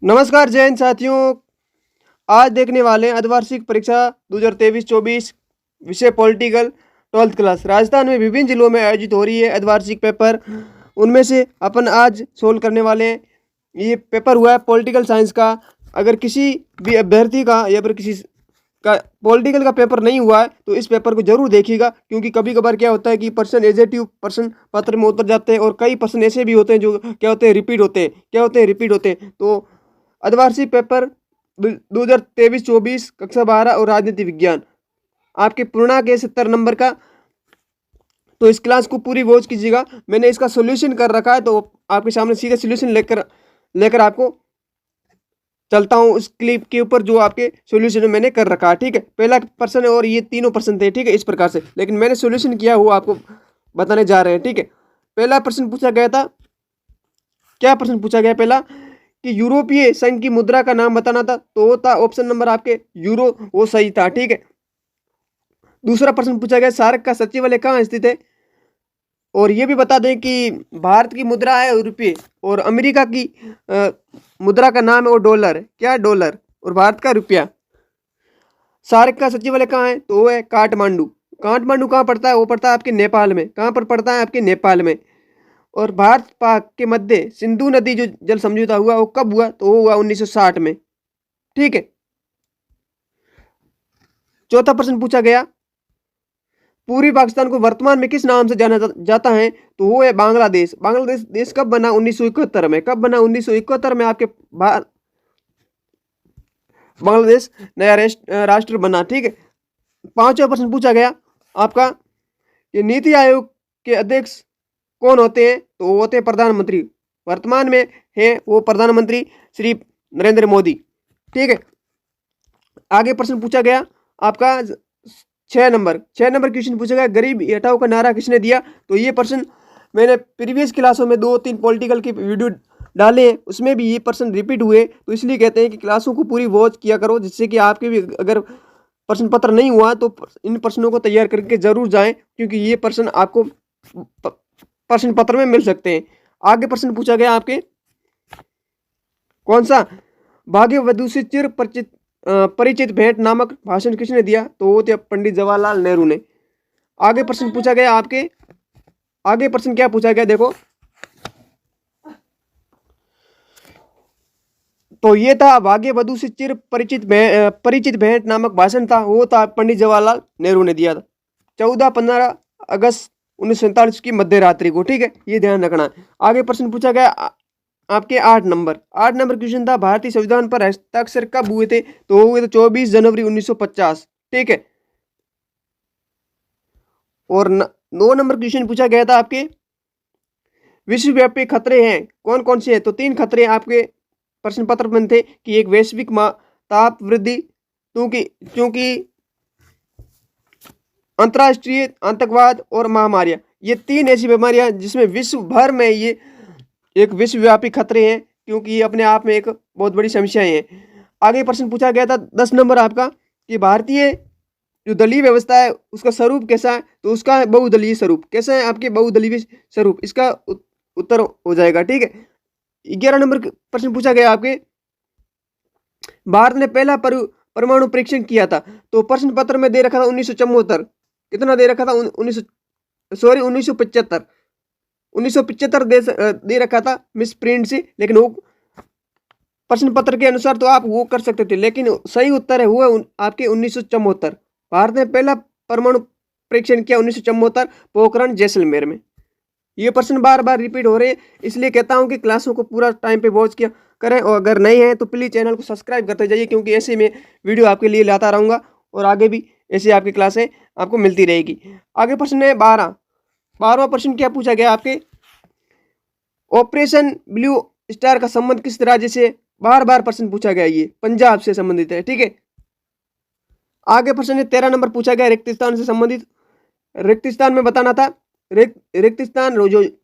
नमस्कार जैन साथियों। आज देखने वाले हैं अर्धवार्षिक परीक्षा 2023-24 विषय पॉलिटिकल 12th क्लास। राजस्थान में विभिन्न जिलों में आयोजित हो रही है अर्धवार्षिक पेपर। उनमें से अपन आज सोल्व करने वाले हैं। ये पेपर हुआ है पॉलिटिकल साइंस का। अगर किसी भी अभ्यर्थी का या फिर किसी का पॉलिटिकल का पेपर नहीं हुआ है तो इस पेपर को जरूर देखिएगा, क्योंकि कभी कभार क्या होता है कि प्रश्न एजेटिव प्रश्न पत्र में उतर जाते हैं और कई प्रश्न ऐसे भी होते हैं जो क्या होते हैं रिपीट होते हैं। तो अर्धवार्षिक पेपर 2023-24 कक्षा 12 और राजनीति विज्ञान आपके पूर्णांक है 70 नंबर का। तो इस क्लास को पूरी वॉच कीजिएगा। मैंने इसका सॉल्यूशन कर रखा है, तो आपके सामने सीधा सॉल्यूशन लेकर आपको चलता हूँ उस क्लिप के ऊपर जो आपके सॉल्यूशन मैंने कर रखा है। ठीक है, पहला प्रश्न और ये तीनों प्रश्न थे। ठीक है, इस प्रकार से, लेकिन मैंने सॉल्यूशन किया हुआ आपको बताने जा रहे हैं। ठीक है, पहला प्रश्न पूछा गया था। क्या प्रश्न पूछा गया? पहला कि यूरोपीय संघ की मुद्रा का नाम बताना था, तो वो था ऑप्शन नंबर आपके यूरो, वो सही था। ठीक है, दूसरा प्रश्न पूछा गया सार्क का सचिवालय कहाँ स्थित है, और ये भी बता दें कि भारत की मुद्रा है रुपये और अमेरिका की मुद्रा का नाम है वो डॉलर है। क्या? डॉलर। और भारत का रुपया। सार्क का सचिवालय कहाँ है, तो वो है काठमांडू। काठमांडू कहाँ पड़ता है? वो पड़ता है आपके नेपाल में। कहाँ पर पड़ता है? आपके नेपाल में। और भारत पाक के मध्य सिंधु नदी जो जल समझौता हुआ वो कब हुआ, तो वो हुआ 1960 में। ठीक है, चौथा प्रश्न पूछा गया पूर्वी पाकिस्तान को वर्तमान में किस नाम से जाना जाता है, तो वो है बांग्लादेश। बांग्लादेश देश कब बना? 1971 में। कब बना? 1971 में आपके बांग्लादेश नया राष्ट्र बना। ठीक है, पांचवा प्रश्न पूछा गया आपका ये नीति आयोग के अध्यक्ष कौन होते हैं, तो वो होते हैं प्रधानमंत्री। वर्तमान में है वो प्रधानमंत्री श्री नरेंद्र मोदी। ठीक है, आगे प्रश्न पूछा गया आपका 6 नंबर क्वेश्चन पूछा गया गरीब हटाओ का नारा किसने दिया, तो ये प्रश्न मैंने प्रीवियस क्लासों में 2-3 पॉलिटिकल की वीडियो डाले हैं, उसमें भी ये प्रश्न रिपीट हुए। तो इसलिए कहते हैं कि क्लासों को पूरी वॉच किया करो, जिससे कि आपके भी अगर प्रश्न पत्र नहीं हुआ तो इन प्रश्नों को तैयार करके जरूर जाएं, क्योंकि ये प्रश्न आपको प्रश्न पत्र में मिल सकते हैं। आगे प्रश्न पूछा गया आपके कौन सा भाग्य वधु से चिर परिचित भेंट नामक भाषण किसने दिया, तो वो थे पंडित जवाहरलाल नेहरू ने। आगे प्रश्न पूछा गया आपके आगे प्रश्न क्या पूछा गया देखो, तो ये था भाग्य वधु से चिर परिचित भेंट नामक भाषण था, वो था पंडित जवाहरलाल नेहरू ने दिया था 14-15 अगस्त 1947 की मध्य रात्रि को। ठीक है, ये ध्यान रखना है। आगे प्रश्न पूछा गया आपके 8 नंबर क्वेश्चन था भारतीय संविधान पर हस्ताक्षर कब हुए थे, तो हुए थे 24 जनवरी 1950। ठीक है, और 9 नंबर क्वेश्चन पूछा गया था आपके विश्वव्यापी खतरे हैं कौन कौन से हैं, तो 3 खतरे आपके प्रश्न पत्र में थे कि एक वैश्विक ताप वृद्धि, क्योंकि अंतर्राष्ट्रीय आतंकवाद और महामारियां, ये 3 ऐसी बीमारियां जिसमें विश्व भर में ये एक विश्वव्यापी खतरे हैं, क्योंकि ये अपने आप में एक बहुत बड़ी समस्याएं हैं। आगे प्रश्न पूछा गया था 10 नंबर आपका कि भारतीय जो दलीय व्यवस्था है उसका स्वरूप कैसा है, तो उसका है बहुदलीय स्वरूप। कैसा है आपके बहुदलीय स्वरूप, इसका उत्तर हो जाएगा। ठीक है, 11 नंबर प्रश्न पूछा गया आपके भारत ने पहला परमाणु परीक्षण किया था, तो प्रश्न पत्र में दे रखा था 1974। कितना दे रखा था? 1975 दे रखा था मिस प्रिंट से, लेकिन वो प्रश्न पत्र के अनुसार तो आप वो कर सकते थे, लेकिन सही उत्तर है वो आपके 1974। भारत ने पहला परमाणु परीक्षण किया 1974 पोखरण जैसलमेर में। ये प्रश्न बार बार रिपीट हो रहे हैं, इसलिए कहता हूं कि क्लासों को पूरा टाइम पे वॉच किया करें, और अगर नहीं है तो प्लीज़ चैनल को सब्सक्राइब करते जाइए, क्योंकि ऐसे में वीडियो आपके लिए लाता रहूँगा और आगे भी ऐसे आपकी क्लासें आपको मिलती रहेगी। आगे प्रश्न है 12वां प्रश्न क्या पूछा गया आपके ऑपरेशन ब्लू स्टार का संबंध किस राज्य से, बार बार प्रश्न पूछा गया, ये पंजाब से संबंधित है। ठीक है, आगे प्रश्न 13 नंबर पूछा गया रेगिस्तान से संबंधित। रेगिस्तान में बताना था रेगिस्तान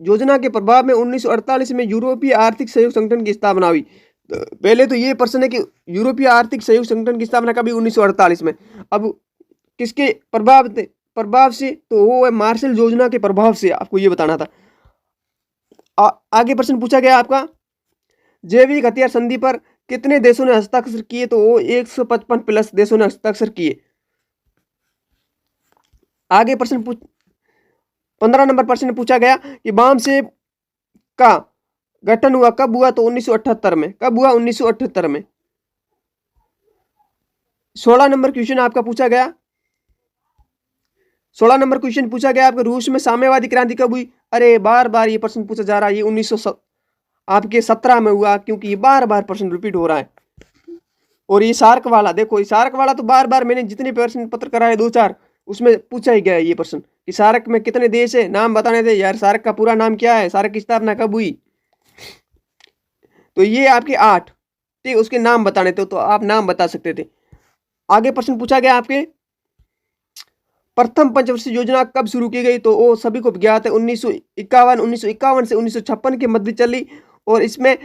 योजना के प्रभाव में 1948 में यूरोपीय आर्थिक सहयोग संगठन की स्थापना हुई। तो पहले तो ये प्रश्न है कि यूरोपीय आर्थिक सहयोग संगठन की स्थापना कभी 1948 में। अब किसके प्रभाव से, तो वो है मार्शल योजना के प्रभाव से, आपको ये बताना था। आगे प्रश्न पूछा गया आपका जैविक हथियार संधि पर कितने देशों ने हस्ताक्षर किए, तो वो 155 प्लस देशों ने हस्ताक्षर किए। आगे प्रश्न 15 नंबर प्रश्न पूछा गया कि वामसेब का गठन हुआ कब हुआ, तो 1978 में। कब हुआ? 1978 में। 16 नंबर क्वेश्चन आपका पूछा गया, 16 नंबर क्वेश्चन पूछा गया आपके, रूस में साम्यवादी क्रांति कब हुई? अरे बार बार ये प्रश्न पूछा जा रहा है, ये 1917 में हुआ, क्योंकि ये बार बार प्रश्न रिपीट हो रहा है। और ये सार्क वाला देखो, ये सार्क वाला तो बार बार मैंने जितने प्रश्न पत्र कराए 2-4 उसमें पूछा ही गया है ये प्रश्न कि सार्क में कितने देश है, नाम बताने थे यार, सार्क का पूरा नाम क्या है, सार्क की स्थापना कब हुई, तो ये आपके 8, ठीक, उसके नाम बताने थे, तो आप नाम बता सकते थे। आगे प्रश्न पूछा गया आपके, प्रथम पंचवर्षीय योजना कब शुरू की गई, तो वो सभी को ज्ञात है, 1951 से 1956 के मध्य चली, और इसमें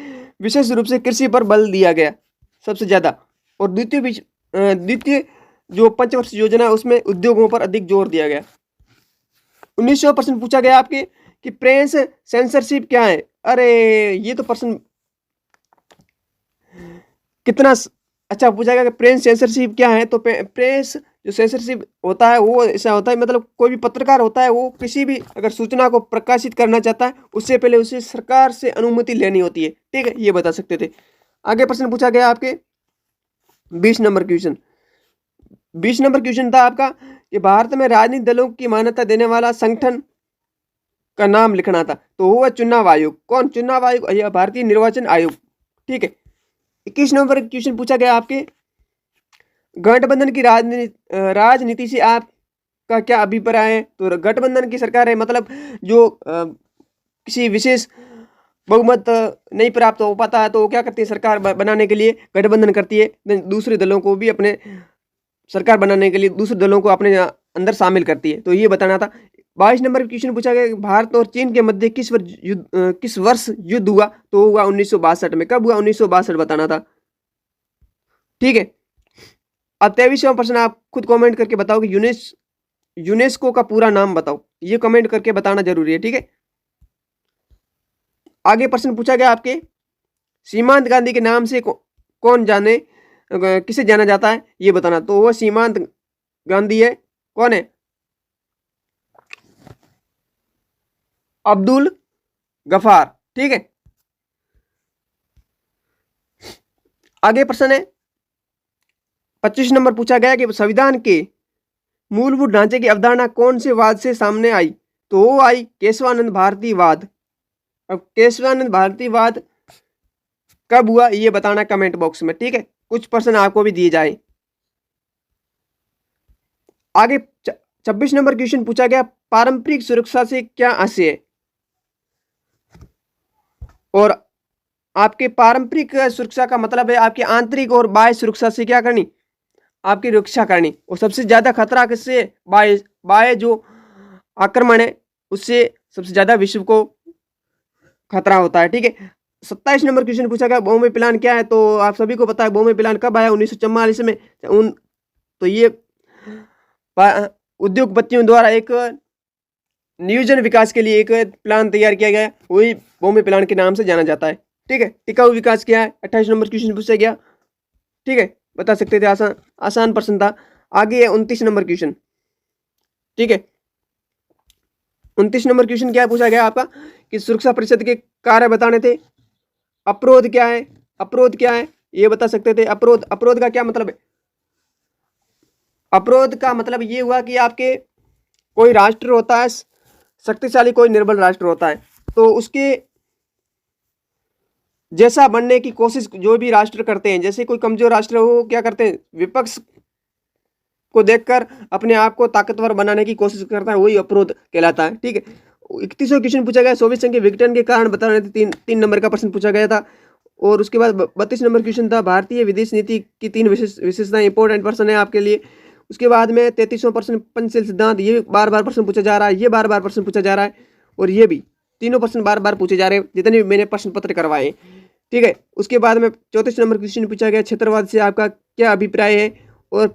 विशेष रूप से कृषि पर बल दिया गया सबसे ज्यादा। और द्वितीय जो पंचवर्षीय योजना है उसमें उद्योगों पर अधिक जोर दिया गया। 1900 प्रश्न पूछा गया आपके कि प्रेस सेंसरशिप क्या है। अरे ये तो प्रश्न कितना अच्छा पूछा गया कि प्रेस सेंसरशिप क्या है। तो प्रेस जो सेंसरशिप होता है वो ऐसा होता है, मतलब कोई भी पत्रकार होता है वो किसी भी अगर सूचना को प्रकाशित करना चाहता है उससे पहले उसे सरकार से अनुमति लेनी होती है, ठीक है, ये बता सकते थे। आगे प्रश्न पूछा गया आपके 20 नंबर क्वेश्चन। 20 नंबर क्वेश्चन था आपका कि भारत में राजनीतिक दलों की मान्यता देने वाला संगठन का नाम लिखना था, तो वो है चुनाव आयोग। कौन? चुनाव आयोग, यह भारतीय निर्वाचन आयोग, ठीक है। 21 नंबर क्वेश्चन पूछा गया आपके, गठबंधन की राजनीति से आपका क्या अभिप्राय है। तो गठबंधन की सरकार है, मतलब जो किसी विशेष बहुमत नहीं प्राप्त हो पाता है तो वो क्या करती है, सरकार बनाने के लिए गठबंधन करती है, दूसरे दलों को भी अपने सरकार बनाने के लिए दूसरे दलों को अपने अंदर शामिल करती है, तो ये बताना था। 22 नंबर क्वेश्चन पूछा गया कि भारत और चीन के मध्य किस वर्ष युद्ध हुआ, तो हुआ 1962 में। कब हुआ? 1962 बताना था, ठीक है। अब 23वां प्रश्न आप खुद कमेंट करके बताओ कि यूनेस्को का पूरा नाम बताओ, ये कमेंट करके बताना जरूरी है, ठीक है। आगे प्रश्न पूछा गया आपके, सीमांत गांधी के नाम से कौन जाने किसे जाना जाता है, ये बताना। तो वो सीमांत गांधी है, कौन है? अब्दुल गफार, ठीक है। आगे प्रश्न है 25 नंबर पूछा गया कि संविधान के मूलभूत ढांचे की अवधारणा कौन से वाद से सामने आई, तो वो आई केशवानंद भारतीवाद। अब केशवानंद भारतीवाद कब हुआ ये बताना कमेंट बॉक्स में, ठीक है। कुछ प्रश्न आपको भी दिए जाए। आगे 26 नंबर क्वेश्चन पूछा गया, पारंपरिक सुरक्षा से क्या आशय है। और आपके पारंपरिक सुरक्षा का मतलब है आपकी आंतरिक और बाह्य सुरक्षा से क्या करनी, आपकी रक्षा करनी। और सबसे ज्यादा खतरा किससे? बाह्य जो आक्रमण है उससे सबसे ज्यादा विश्व को खतरा होता है, ठीक है। 27 नंबर क्वेश्चन पूछा गया, बॉम्बे प्लान क्या है। तो आप सभी को पता है बॉम्बे प्लान कब आया, 1944 में। तो ये उद्योगपतियों द्वारा एक नियोजन विकास के लिए एक प्लान तैयार किया गया, वही बॉम्बे प्लान के नाम से जाना जाता है, ठीक है। टिकाऊ विकास क्या है, 28 नंबर क्वेश्चन पूछा गया, ठीक है, बता सकते थे, आसान प्रश्न था। आगे है 29 नंबर क्वेश्चन, ठीक है। 29 नंबर क्वेश्चन क्या पूछा गया आपका कि सुरक्षा परिषद के कार्य बताने थे। अपरोध क्या है, अपरोध क्या है ये बता सकते थे। अपरोध का क्या मतलब है? अपरोध का मतलब ये हुआ कि आपके कोई राष्ट्र होता है शक्तिशाली, कोई निर्बल राष्ट्र होता है, तो उसके जैसा बनने की कोशिश जो भी राष्ट्र करते हैं, जैसे कोई कमजोर राष्ट्र हो क्या करते हैं, विपक्ष को देखकर अपने आप को ताकतवर बनाने की कोशिश करता है, वही अपरोध कहलाता है, ठीक है। 31वां क्वेश्चन पूछा गया, सोवियत संघ के विघटन के कारण बताने थे। 3 नंबर का प्रश्न पूछा गया था। और उसके बाद 32 नंबर क्वेश्चन था, भारतीय विदेश नीति की 3 विशेषताएं, इंपॉर्टेंट प्रश्न है आपके लिए। उसके बाद में 33वां प्रश्न पंचशील सिद्धांत, ये बार बार प्रश्न पूछा जा रहा है, ये बार बार प्रश्न पूछा जा रहा है, और ये भी तीनों प्रश्न बार बार पूछे जा रहे हैं जितने भी मैंने प्रश्न पत्र करवाए, ठीक है। उसके बाद में 34 नंबर क्वेश्चन पूछा गया, क्षेत्रवाद से आपका क्या अभिप्राय है, और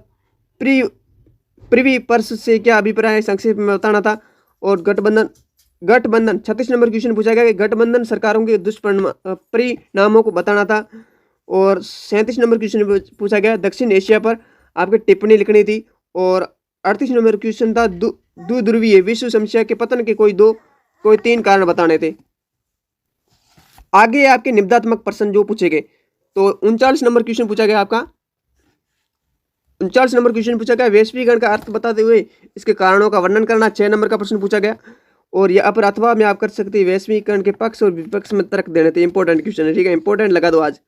प्रिवी पर्स से क्या अभिप्राय है, संक्षेप में बताना था। और गठबंधन 36 नंबर क्वेश्चन पूछा गया कि गठबंधन सरकारों के दुष्परिणामों को बताना था। और 37 नंबर क्वेश्चन पूछा गया दक्षिण एशिया पर आपकी टिप्पणी लिखनी थी। और 38 नंबर क्वेश्चन था द्विध्रुवीय विश्व समस्या के पतन के कोई 3 कारण बताने थे। आगे आपके निबंधात्मक प्रश्न जो पूछे गए, तो 39 नंबर क्वेश्चन पूछा गया आपका। 39 नंबर क्वेश्चन पूछा गया वैश्वीकरण का अर्थ बताते हुए इसके कारणों का वर्णन करना। 6 नंबर का प्रश्न पूछा गया। और यह अपर अथवा में आप कर सकते हैं वैश्वीकरण के पक्ष और विपक्ष में तर्क देने थे। इंपॉर्टेंट क्वेश्चन है, ठीक है, इंपॉर्टेंट लगा दो आज।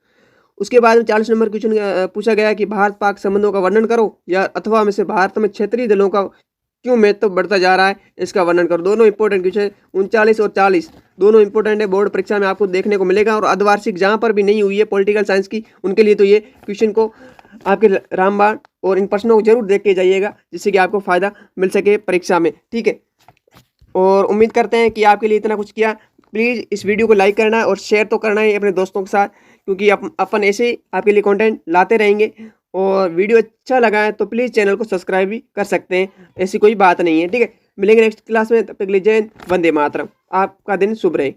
उसके बाद में 40 नंबर क्वेश्चन पूछा गया कि भारत पाक संबंधों का वर्णन करो, या अथवा में से भारत में क्षेत्रीय दलों का क्यों महत्व बढ़ता जा रहा है इसका वर्णन करो। दोनों इंपॉर्टेंट क्वेश्चन 39 और 40 दोनों इंपॉर्टेंट है, बोर्ड परीक्षा में आपको देखने को मिलेगा। और अर्धवार्षिक जहाँ पर भी नहीं हुई है पॉलिटिकल साइंस की, उनके लिए तो ये क्वेश्चन को आपके रामबाण और इन प्रश्नों को जरूर देख के जाइएगा, जिससे कि आपको फायदा मिल सके परीक्षा में, ठीक है। और उम्मीद करते हैं कि आपके लिए इतना कुछ किया। प्लीज़ इस वीडियो को लाइक करना है और शेयर तो करना है अपने दोस्तों के साथ, क्योंकि अपन ऐसे ही आपके लिए कंटेंट लाते रहेंगे। और वीडियो अच्छा लगा है तो प्लीज़ चैनल को सब्सक्राइब भी कर सकते हैं, ऐसी कोई बात नहीं है, ठीक है। मिलेंगे नेक्स्ट क्लास में, तब तक के लिए जय हिंद, वंदे मातरम। आपका दिन शुभ रहे।